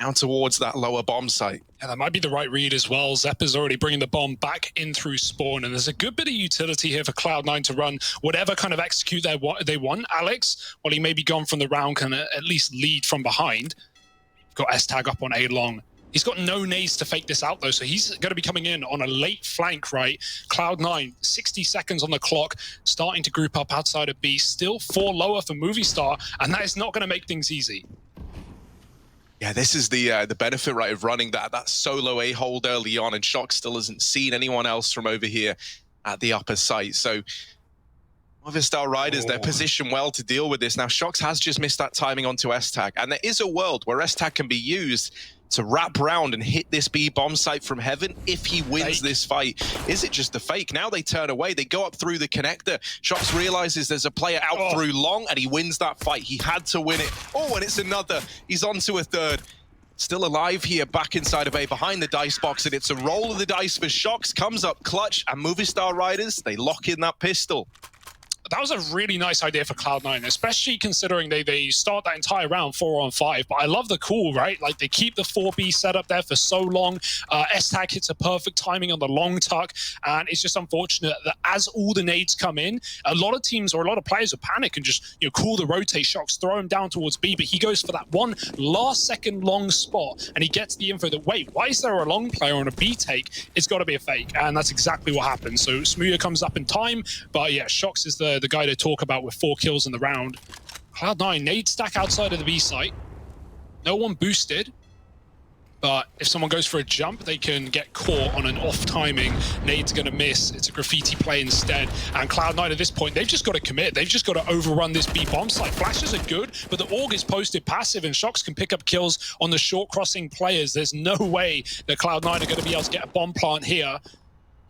Out towards that lower bomb site. Yeah, that might be the right read as well. Zeppa's already bringing the bomb back in through spawn, and there's a good bit of utility here for Cloud9 to run whatever kind of execute they want. Alex, while he may be gone from the round, can at least lead from behind. Got S-Tag up on A-Long. He's got no nades to fake this out, though, so he's going to be coming in on a late flank, right? Cloud9, 60 seconds on the clock, starting to group up outside of B. Still 4 lower for Movistar, and that is not going to make things easy. Yeah, this is the benefit, right, of running that solo A-hold early on, and Shox still hasn't seen anyone else from over here at the upper site. So Movistar Riders, they're positioned well to deal with this. Now, Shox has just missed that timing onto S-Tag, and there is a world where S-Tag can be used to wrap round and hit this B bomb site from heaven if he wins this fight. Is it just a fake? Now they turn away. They go up through the connector. Shox realizes there's a player out through long, and he wins that fight. He had to win it. Oh, and it's another. He's on to a third. Still alive here, back inside of A, behind the dice box, and it's a roll of the dice for Shox. Comes up clutch, and Movistar Riders, they lock in that pistol. That was a really nice idea for Cloud9, especially considering they start that entire round 4-on-5. But I love the call, right? Like, they keep the 4B set up there for so long. S-Tag hits a perfect timing on the long tuck, and it's just unfortunate that as all the nades come in, a lot of teams or a lot of players will panic and just call the rotate Shox, throw him down towards B, but he goes for that one last-second long spot, and he gets the info that, wait, why is there a long player on a B take? It's got to be a fake, and that's exactly what happened. So Smooya comes up in time, but yeah, Shox is the guy to talk about with 4 kills in the round. Cloud9, nade stack outside of the B site. No one boosted, but if someone goes for a jump, they can get caught on an off timing. Nade's going to miss. It's a graffiti play instead. And Cloud9 at this point, they've just got to commit. They've just got to overrun this B bomb site. Flashes are good, but the AUG is posted passive, and Shox can pick up kills on the short crossing players. There's no way that Cloud9 are going to be able to get a bomb plant here.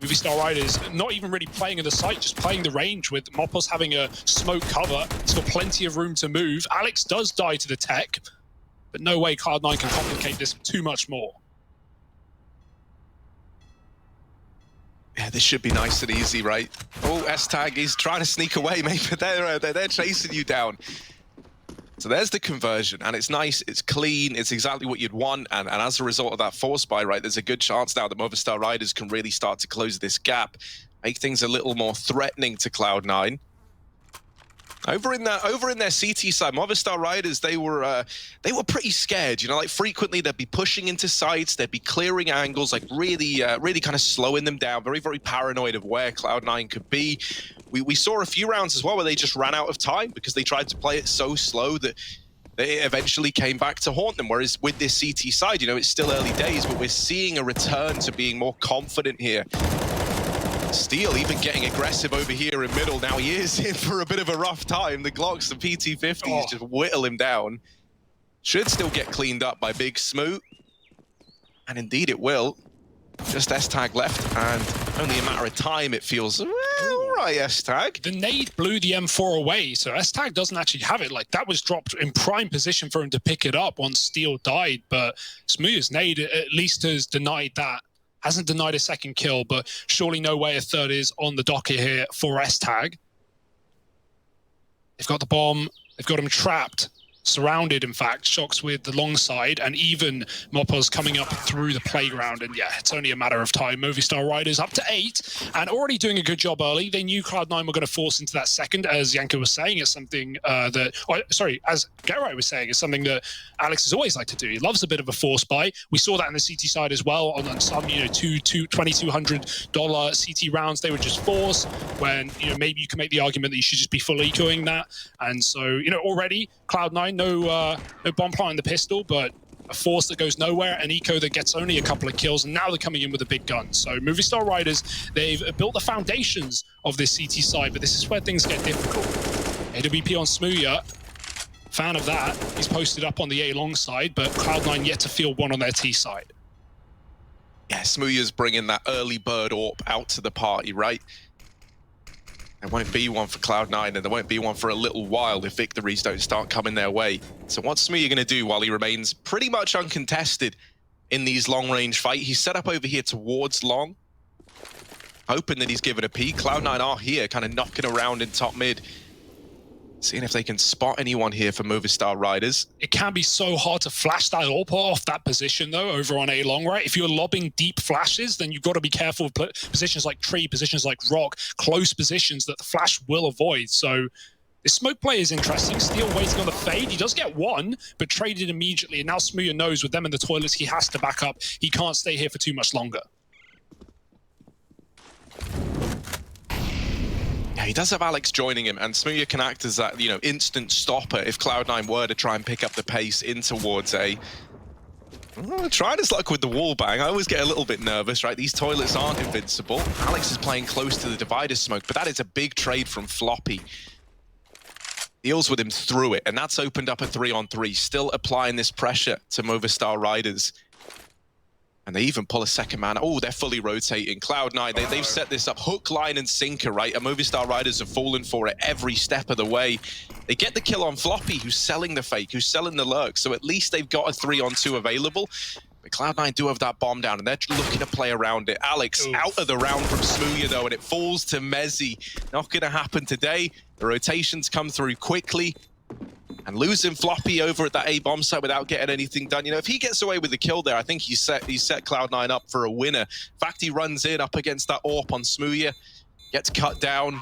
Movistar Riders not even really playing in the site, just playing the range with Mopos having a smoke cover. He's got plenty of room to move. Alex does die to the tech, but no way Cloud9 can complicate this too much more. Yeah, this should be nice and easy, right? Oh, S-Tag is trying to sneak away, mate, but they're chasing you down. So there's the conversion, and it's nice, it's clean, it's exactly what you'd want, and as a result of that force buy, right, there's a good chance now that Movistar Riders can really start to close this gap, make things a little more threatening to Cloud9. Over in their CT side, Movistar Riders, they were pretty scared, like frequently they'd be pushing into sites, they'd be clearing angles, like really kind of slowing them down, very, very paranoid of where Cloud9 could be. We saw a few rounds as well where they just ran out of time because they tried to play it so slow that they eventually came back to haunt them. Whereas with this CT side, it's still early days, but we're seeing a return to being more confident here. Steel even getting aggressive over here in middle. Now he is in for a bit of a rough time. The Glocks and PT-50s just whittle him down. Should still get cleaned up by Big Smoo. And indeed it will. Just S-Tag left, and only a matter of time, it feels. Well, all right, S-Tag. The nade blew the M4 away, so S-Tag doesn't actually have it. Like, that was dropped in prime position for him to pick it up once Steel died, but Smooya's nade at least has denied that. Hasn't denied a second kill, but surely no way a third is on the docket here for S-Tag. They've got the bomb. They've got him trapped. Surrounded, in fact. Shox with the long side, and even Mopos coming up through the playground. And yeah, it's only a matter of time. Movistar Riders up to 8 and already doing a good job early. They knew Cloud9 were going to force into that second, as Yanko was saying. It's something as Geralt was saying, it's something that Alex has always liked to do. He loves a bit of a force buy. We saw that in the CT side as well. On some, $2,200 CT rounds, they would just force when, maybe you can make the argument that you should just be full ecoing that. And so, already Cloud9, no bomb plant in the pistol, but a force that goes nowhere, an eco that gets only a couple of kills, and now they're coming in with a big gun. So Movistar Riders, they've built the foundations of this CT side, but this is where things get difficult. AWP on Smooya, fan of that. He's posted up on the A long side, but Cloud9 yet to field one on their T side. Yeah, Smooya's bringing that early bird AWP out to the party, right? There won't be one for Cloud9, and there won't be one for a little while if victories don't start coming their way. So what's Smooya going to do while he remains pretty much uncontested in these long-range fights? He's set up over here towards long, hoping that he's given a peek. Cloud9 are here, kind of knocking around in top mid, seeing if they can spot anyone here for Movistar Riders. It can be so hard to flash that AWP off that position, though, over on A long, right? If you're lobbing deep flashes, then you've got to be careful of positions like tree, positions like rock, close positions that the flash will avoid. So this smoke play is interesting. Steel waiting on the fade. He does get one, but traded immediately. And now Smooya knows with them in the toilets, he has to back up. He can't stay here for too much longer. Yeah, he does have Alex joining him, and Smooya can act as that, instant stopper if Cloud9 were to try and pick up the pace in towards A. Tried his luck with the wall bang. I always get a little bit nervous, right? These toilets aren't invincible. Alex is playing close to the divider smoke, but that is a big trade from Floppy. Deals with him through it, and that's opened up a 3-on-3, still applying this pressure to Movistar Riders. And they even pull a second man. Oh, they're fully rotating. Cloud9, they've set this up hook, line, and sinker, right? And Movistar Riders have fallen for it every step of the way. They get the kill on Floppy, who's selling the fake, who's selling the lurk. So at least they've got a 3-on-2 available. But Cloud9 do have that bomb down, and they're looking to play around it. Alex out of the round from Smooya, though, and it falls to Mezzy. Not going to happen today. The rotations come through quickly. And losing Floppy over at that A bomb site without getting anything done. If he gets away with the kill there, I think he's set Cloud9 up for a winner. In fact, he runs in up against that AWP on Smooya, gets cut down,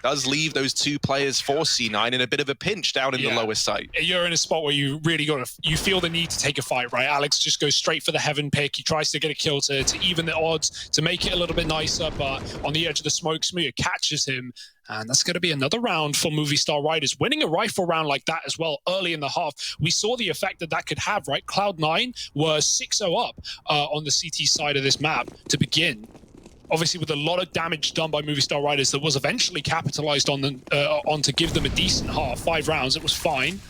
does leave those two players for C9 in a bit of a pinch down in the lower site. You're in a spot where you really you feel the need to take a fight, right? Alex just goes straight for the heaven pick. He tries to get a kill to even the odds, to make it a little bit nicer, but on the edge of the smoke, Smooya catches him. And that's going to be another round for Movistar Riders. Winning a rifle round like that as well early in the half, we saw the effect that could have, right? Cloud9 were 6-0 up on the CT side of this map to begin. Obviously, with a lot of damage done by Movistar Riders that was eventually capitalized on to give them a decent half. 5 rounds, it was fine.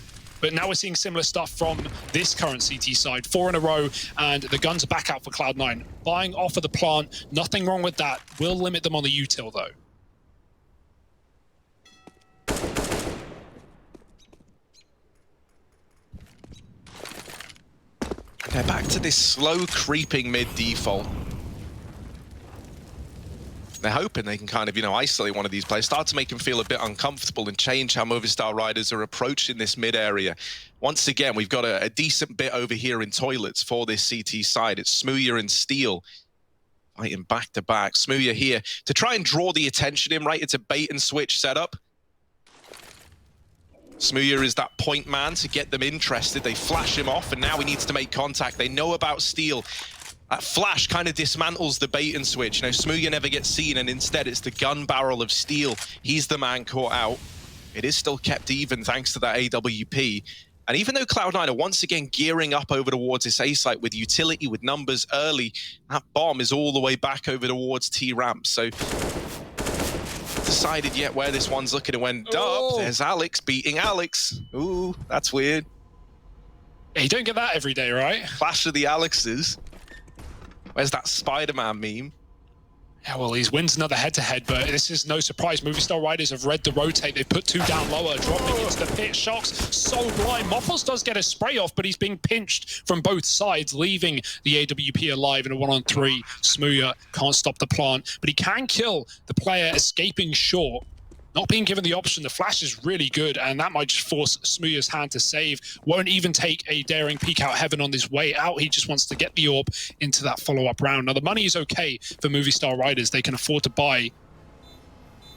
But now we're seeing similar stuff from this current CT side. 4 in a row, and the guns are back out for Cloud9. Buying off of the plant, nothing wrong with that. Will limit them on the util, though. They're back to this slow creeping mid default. They're hoping they can kind of, isolate one of these players, start to make them feel a bit uncomfortable and change how Movistar Riders are approaching this mid area. Once again, we've got a decent bit over here in toilets for this CT side. It's Smooya and Steel fighting back to back. Smooya here to try and draw the attention in, right? It's a bait and switch setup. Smooya is that point man to get them interested. They flash him off, and now he needs to make contact. They know about Steel. That flash kind of dismantles the bait and switch. Smooya never gets seen, and instead it's the gun barrel of Steel. He's the man caught out. It is still kept even thanks to that AWP. And even though Cloud9 are once again gearing up over towards this A site with utility, with numbers early, that bomb is all the way back over towards T-ramp. So decided yet where this one's looking to end up. There's Alex beating Alex. Ooh, that's weird. Yeah, you don't get that every day, right? Clash of the Alexes. Where's that Spider-Man meme? Yeah, well, he wins another head-to-head, but this is no surprise. Movistar Riders have read the rotate. They've put 2 down lower, dropping into the pit. Shox so blind. Moppos does get a spray off, but he's being pinched from both sides, leaving the AWP alive in a 1-on-3. Smooya can't stop the plant, but he can kill the player escaping short. Not being given the option, the flash is really good, and that might just force Smooya's hand to save. Won't even take a daring peek out heaven on his way out. He just wants to get the orb into that follow-up round. Now, the money is okay for Movistar Riders. They can afford to buy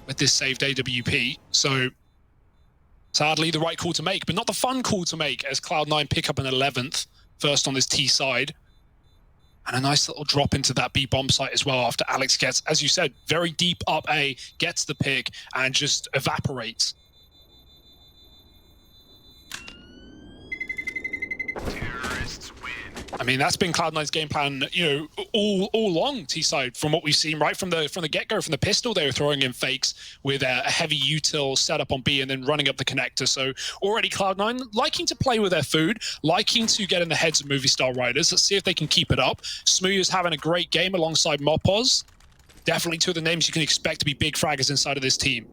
with this saved AWP. So, sadly, the right call to make, but not the fun call to make, as Cloud9 pick up an 11th, first on this T side. And a nice little drop into that B bomb site as well after Alex gets, as you said, very deep up A, gets the pick, and just evaporates. I mean, that's been Cloud9's game plan, you know, all along T-side, from what we've seen right from the get-go, from the pistol. They were throwing in fakes with a heavy util setup on B and then running up the connector. So already Cloud9 liking to play with their food, liking to get in the heads of Movistar Riders. Let's see if they can keep it up. Smooya's having a great game alongside Moppos. Definitely 2 of the names you can expect to be big fraggers inside of this team.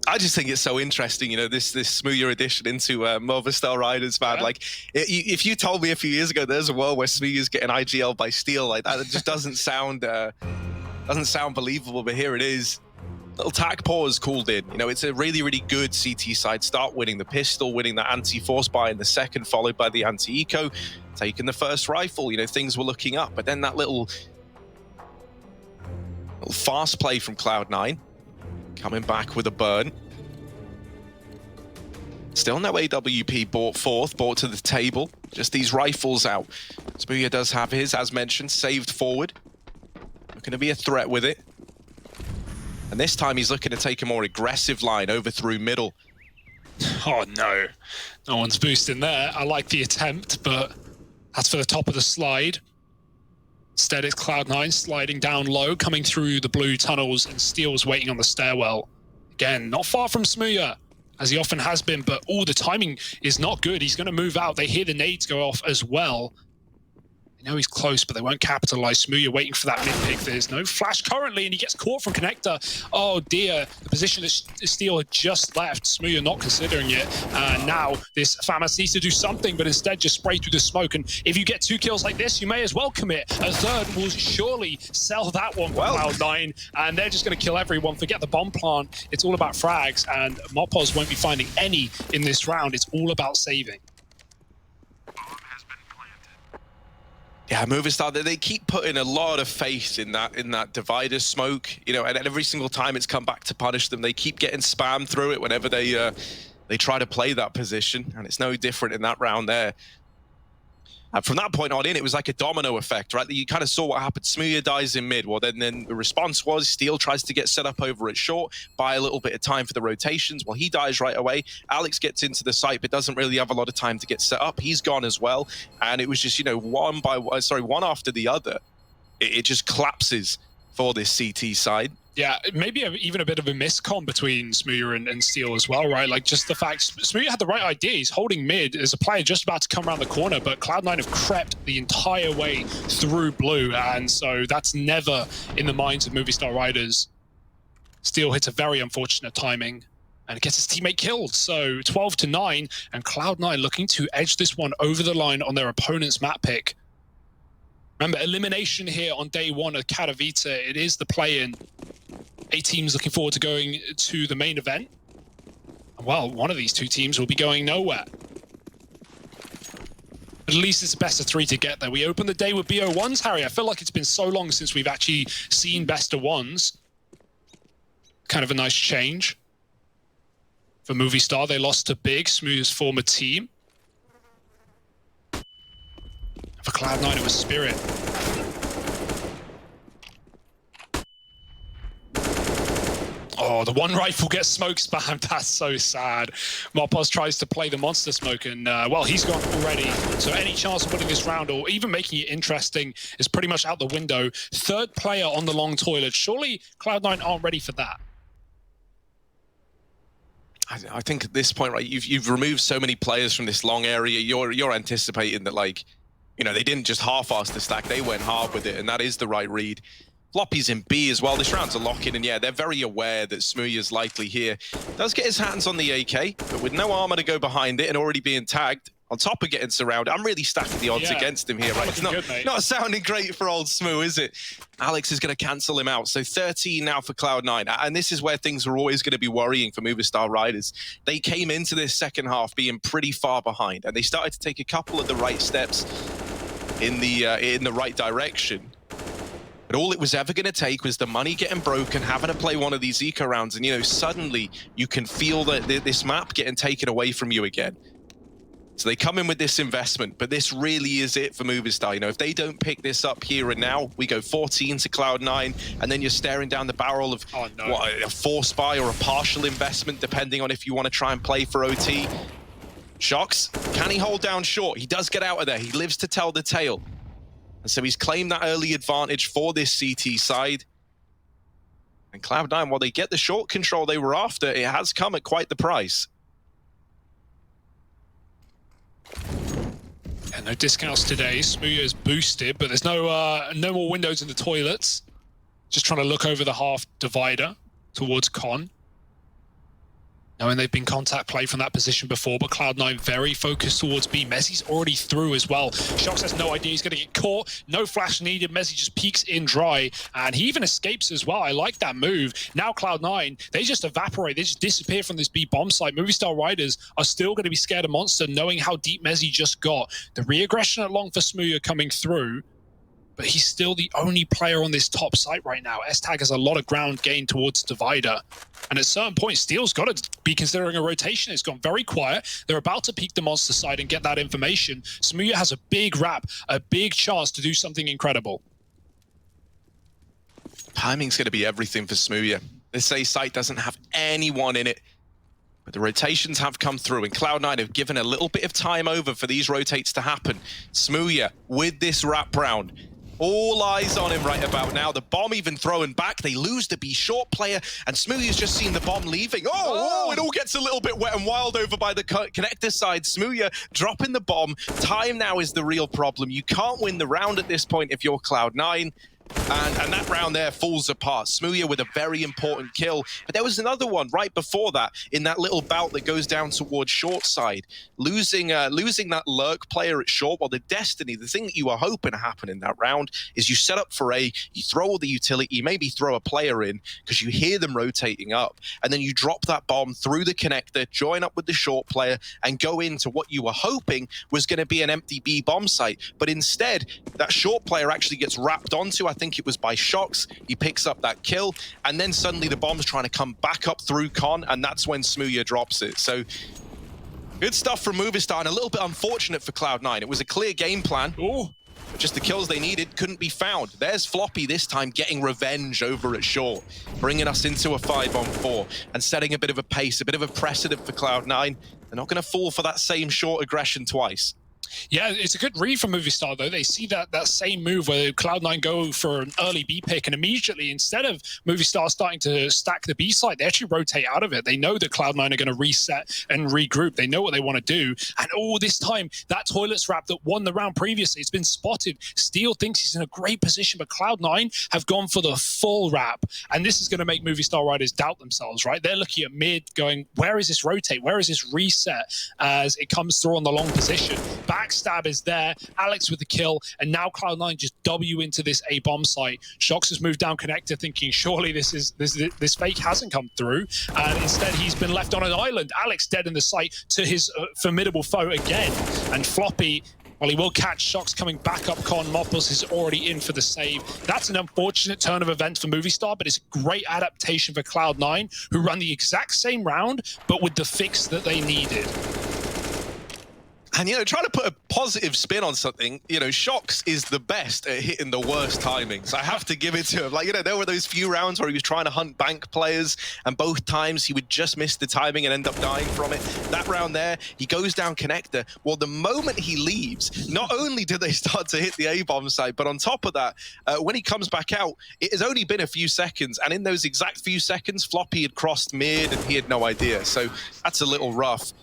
I just think it's so interesting, you know, this Smooya addition into Movistar Riders, man. Yeah. Like, if you told me a few years ago there's a world where Smooya's getting IGL by Steel, like that, it just doesn't sound believable. But here it is. Little tack pause called in. You know, it's a really, really good CT side start, winning the pistol, winning the anti-force buy in the second, followed by the anti-eco, taking the first rifle. You know, things were looking up, but then that little fast play from Cloud9. Coming back with a burn. Still no AWP brought to the table. Just these rifles out. Smooya does have his, as mentioned, saved forward. Looking to be a threat with it. And this time he's looking to take a more aggressive line over through middle. Oh no, no one's boosting there. I like the attempt, but that's for the top of the slide. Instead, it's Cloud9 sliding down low, coming through the blue tunnels, and Steel's waiting on the stairwell. Again, not far from Smooya, as he often has been, but the timing is not good. He's going to move out. They hear the nades go off as well. They know he's close, but they won't capitalize. Smooya waiting for that mid-pick. There's no flash currently, and he gets caught from connector. Oh dear, the position that Steel had just left, Smooya not considering it. Now this FAMAS needs to do something, but instead just spray through the smoke. And if you get 2 kills like this, you may as well commit. A third will surely sell that one for Cloud9, and they're just going to kill everyone. Forget the bomb plant. It's all about frags, and Moppos won't be finding any in this round. It's all about saving. Yeah, Movistar, they keep putting a lot of faith in that divider smoke, you know, and every single time it's come back to punish them, they keep getting spammed through it whenever they try to play that position, and it's no different in that round there. And from that point on in, it was like a domino effect, right? You kind of saw what happened. Smooya dies in mid. Well, then the response was Steel tries to get set up over at short, buy a little bit of time for the rotations. Well, he dies right away. Alex gets into the site, but doesn't really have a lot of time to get set up. He's gone as well. And it was just, you know, one after the other. It just collapses for this CT side. Yeah, maybe even a bit of a miscom between Smooya and Steel as well, right? Like, just the fact Smooya had the right idea. He's holding mid as a player just about to come around the corner, but Cloud9 have crept the entire way through blue, and so that's never in the minds of Movistar Riders. Steel hits a very unfortunate timing and gets his teammate killed. So 12-9, and Cloud9 looking to edge this one over the line on their opponent's map pick. Remember, elimination here on day 1 of Katowice. It is the play-in. 8 teams looking forward to going to the main event. Well, one of these 2 teams will be going nowhere. But at least it's a best of 3 to get there. We open the day with BO1s, Harry. I feel like it's been so long since we've actually seen best of 1s. Kind of a nice change. For Movistar, they lost to Big, Smooth's former team. For Cloud9, it was Spirit. Oh, the one rifle gets smoke spammed. That's so sad. Moppos tries to play the monster smoke, and well, he's gone already. So any chance of winning this round or even making it interesting is pretty much out the window. 3rd player on the long toilet. Surely Cloud9 aren't ready for that. I think at this point, right, you've removed so many players from this long area. You're anticipating that, like, you know, they didn't just half-ass the stack, they went hard with it, and that is the right read. Floppy's in B as well. This round's a lock-in, and yeah, they're very aware that Smooya's likely here. Does get his hands on the AK, but with no armor to go behind it and already being tagged, on top of getting surrounded, I'm really stacking the odds against him here, right? It's not sounding great for old Smoo, is it? Alex is going to cancel him out. So 13 now for Cloud9. And this is where things are always going to be worrying for Movistar Riders. They came into this second half being pretty far behind, and they started to take a couple of the right steps in the right direction. But all it was ever going to take was the money getting broken, having to play one of these eco rounds, and, you know, suddenly you can feel that this map getting taken away from you again. So they come in with this investment, but this really is it for Movistar. You know, if they don't pick this up here and now, we go 14 to Cloud9, and then you're staring down the barrel of what, a force buy or a partial investment, depending on if you want to try and play for OT. Shox, can he hold down short? He does get out of there. He lives to tell the tale. And so he's claimed that early advantage for this CT side. And Cloud9, while they get the short control they were after, it has come at quite the price. And no discounts today. Smooya is boosted, but there's no more windows in the toilets. Just trying to look over the half divider towards Con. Knowing they've been contact play from that position before, but Cloud9 very focused towards B. Mezzi's already through as well. Shox has no idea he's going to get caught. No flash needed. Mezzi just peeks in dry, and he even escapes as well. I like that move. Now Cloud9, they just evaporate. They just disappear from this B bomb site. Movistar Riders are still going to be scared of Monster, knowing how deep Mezzi just got. The re-aggression at long for Smooya coming through, but he's still the only player on this top site right now. S-Tag has a lot of ground gained towards Divider. And at certain points, Steel's got to be considering a rotation. It's gone very quiet. They're about to peek the Monster side and get that information. Smooya has a big wrap, a big chance to do something incredible. Timing's going to be everything for Smooya. This A site doesn't have anyone in it, but the rotations have come through, and Cloud9 have given a little bit of time over for these rotates to happen. Smooya with this wrap round. All eyes on him right about now. The bomb even throwing back. They lose the B short player, and Smooya's just seen the bomb leaving. Oh, it all gets a little bit wet and wild over by the connector side. Smooya dropping the bomb. Time now is the real problem. You can't win the round at this point if you're Cloud9. And that round there falls apart. Smooya with a very important kill. But there was another one right before that in that little bout that goes down towards short side. Losing that lurk player at short, well, the destiny, the thing that you were hoping to happen in that round is you set up for A, you throw all the utility, you maybe throw a player in because you hear them rotating up, and then you drop that bomb through the connector, join up with the short player, and go into what you were hoping was going to be an empty B bomb site. But instead, that short player actually gets wrapped onto, I think it was by Shox. He picks up that kill, and then suddenly the bomb's trying to come back up through Con, and that's when Smooya drops it. So good stuff from Movistar, and a little bit unfortunate for Cloud9. It was a clear game plan. Ooh. But just the kills they needed couldn't be found. There's Floppy this time getting revenge over at short, bringing us into a 5-on-4 and setting a bit of a pace, a bit of a precedent for Cloud9. They're not going to fall for that same short aggression twice. Yeah, it's a good read from Movistar, though. They see that same move where Cloud9 go for an early B pick, and immediately, instead of Movistar starting to stack the B side, they actually rotate out of it. They know that Cloud9 are going to reset and regroup. They know what they want to do. And this time, that Toilets wrap that won the round previously, it's been spotted. Steel thinks he's in a great position, but Cloud9 have gone for the full wrap. And this is going to make Movistar Riders doubt themselves, right? They're looking at mid going, where is this rotate? Where is this reset as it comes through on the long position? Backstab is there, Alex with the kill, and now Cloud9 just W into this A bomb site. Shox has moved down connector thinking surely this fake hasn't come through, and instead he's been left on an island. Alex dead in the site to his formidable foe again, and Floppy, well, he will catch Shox coming back up Con. Mopples is already in for the save. That's an unfortunate turn of events for Movistar, but it's a great adaptation for Cloud9, who run the exact same round, but with the fix that they needed. And, you know, trying to put a positive spin on something, you know, Shox is the best at hitting the worst timings. I have to give it to him. Like, you know, there were those few rounds where he was trying to hunt bank players, and both times he would just miss the timing and end up dying from it. That round there, he goes down connector. Well, the moment he leaves, not only do they start to hit the A-bomb site, but on top of that, when he comes back out, it has only been a few seconds, and in those exact few seconds, Floppy had crossed mid, and he had no idea. So that's a little rough.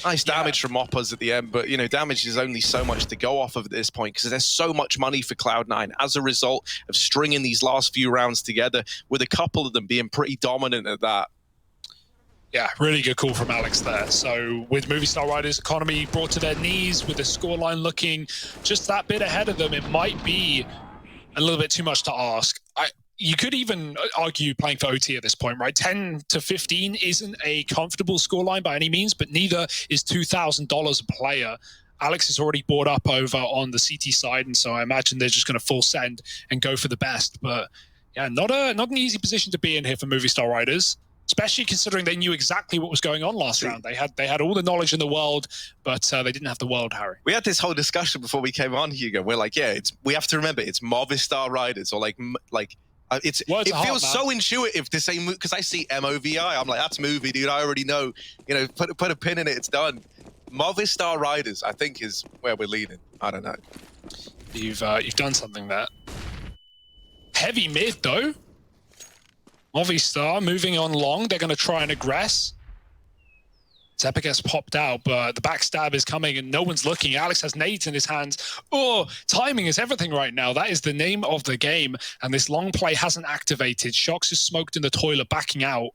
Nice damage from Moppers at the end, but, you know, damage is only so much to go off of at this point because there's so much money for Cloud9 as a result of stringing these last few rounds together, with a couple of them being pretty dominant at that. Yeah, really good call from Alex there. So with Movistar Riders' economy brought to their knees, with the scoreline looking just that bit ahead of them, it might be a little bit too much to ask. You could even argue playing for OT at this point, right? 10 to 15 isn't a comfortable scoreline by any means, but neither is $2,000 a player. Alex has already bought up over on the CT side, and so I imagine they're just going to full send and go for the best. But yeah, not an easy position to be in here for Movistar Riders, especially considering they knew exactly what was going on last round. They had all the knowledge in the world, but they didn't have the world, Harry. We had this whole discussion before we came on, Hugo. We're like, yeah, we have to remember it's Movistar Riders, or it feels so intuitive to say, because I see MOVI, I'm like, that's movie, dude. I already know. You know, put a pin in it, it's done. Movistar Riders, I think, is where we're leading. I don't know. You've done something there. Heavy mid though. Movistar moving on long. They're going to try and aggress. Zepa gets popped out, but the backstab is coming and no one's looking. Alex has nades in his hands. Oh, timing is everything right now. That is the name of the game. And this long play hasn't activated. Shox is smoked in the toilet, backing out.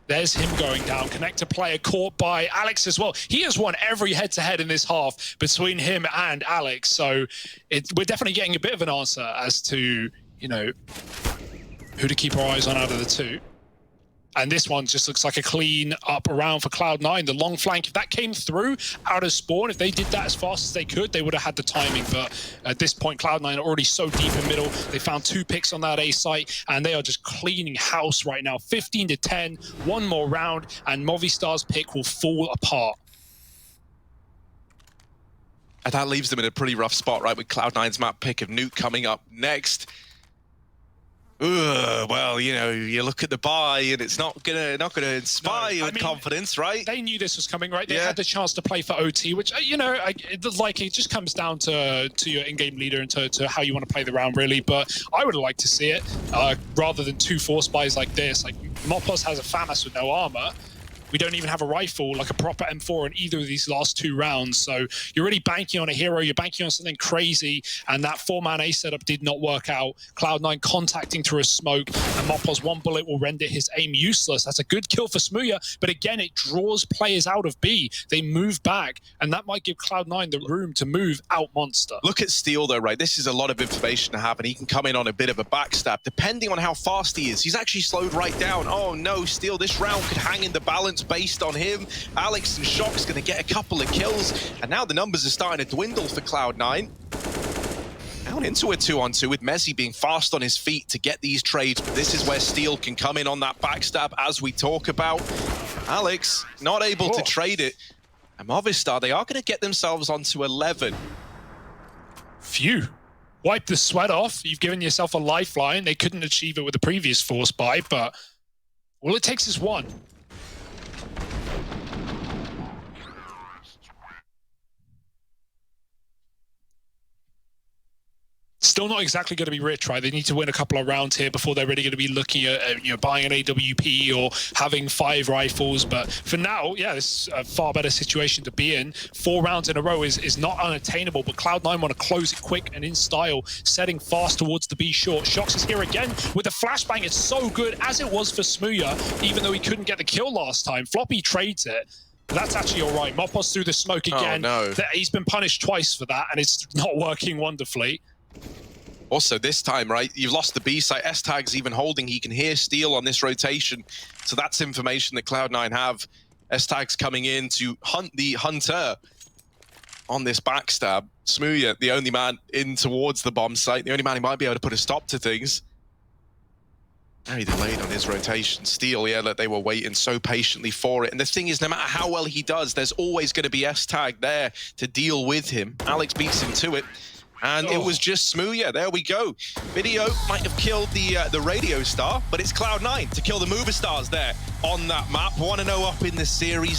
There's him going down. Connector player caught by Alex as well. He has won every head-to-head in this half between him and Alex. So we're definitely getting a bit of an answer as to, you know, who to keep our eyes on out of the two. And this one just looks like a clean up around for Cloud9. The long flank, if that came through out of spawn, if they did that as fast as they could, they would have had the timing. But at this point, Cloud9 are already so deep in middle. They found 2 picks on that A site, and they are just cleaning house right now. 15 to 10, one more round, and Movistar's pick will fall apart. And that leaves them in a pretty rough spot, right, with Cloud9's map pick of Nuke coming up next. Well, you know, you look at the buy and it's not gonna inspire you with confidence, right? They knew this was coming, right? They had the chance to play for OT, which, you know, it just comes down to your in-game leader and to how you want to play the round, really. But I would like to see it rather than 2 force buys like this. Like, Moppos has a FAMAS with no armor. We don't even have a rifle, like a proper M4 in either of these last 2 rounds. So you're really banking on a hero, you're banking on something crazy, and that 4-man A setup did not work out. Cloud9 contacting through a smoke, and Moppos 1 bullet will render his aim useless. That's a good kill for Smooya, but again, it draws players out of B. They move back, and that might give Cloud9 the room to move out Monster. Look at Steel though, right? This is a lot of information to have, and he can come in on a bit of a backstab. Depending on how fast he is, he's actually slowed right down. Oh no, Steel, this round could hang in the balance based on him. Alex and Shock's going to get a couple of kills, and now the numbers are starting to dwindle for Cloud9. Down into a 2-on-2 with Messi being fast on his feet to get these trades, but this is where Steel can come in on that backstab as we talk about. Alex not able to trade it, and Movistar, they are going to get themselves onto 11. Phew. Wipe the sweat off. You've given yourself a lifeline. They couldn't achieve it with the previous force buy, but all it takes is 1. Still not exactly going to be rich, right? They need to win a couple of rounds here before they're really going to be looking at, you know, buying an AWP or having 5 rifles. But for now, yeah, this is a far better situation to be in. 4 rounds in a row is not unattainable, but Cloud9 want to close it quick and in style, setting fast towards the B short. Shox is here again with the flashbang. It's so good, as it was for Smooya, even though he couldn't get the kill last time. Floppy trades it. That's actually all right. Moppos through the smoke again. Oh, no. He's been punished twice for that, and it's not working wonderfully. Also, this time, right, you've lost the B site. S-Tag's even holding. He can hear Steel on this rotation. So that's information that Cloud9 have. S-Tag's coming in to hunt the Hunter on this backstab. Smooya, the only man in towards the bomb site. The only man who might be able to put a stop to things. Very delayed on his rotation. Steel, yeah, that they were waiting so patiently for it. And the thing is, no matter how well he does, there's always going to be S-Tag there to deal with him. Alex beats him to it. And it was just Smooya. There we go. Video might have killed the radio star, but it's Cloud9 to kill the Movistars there on that map. 1-0 up in the series.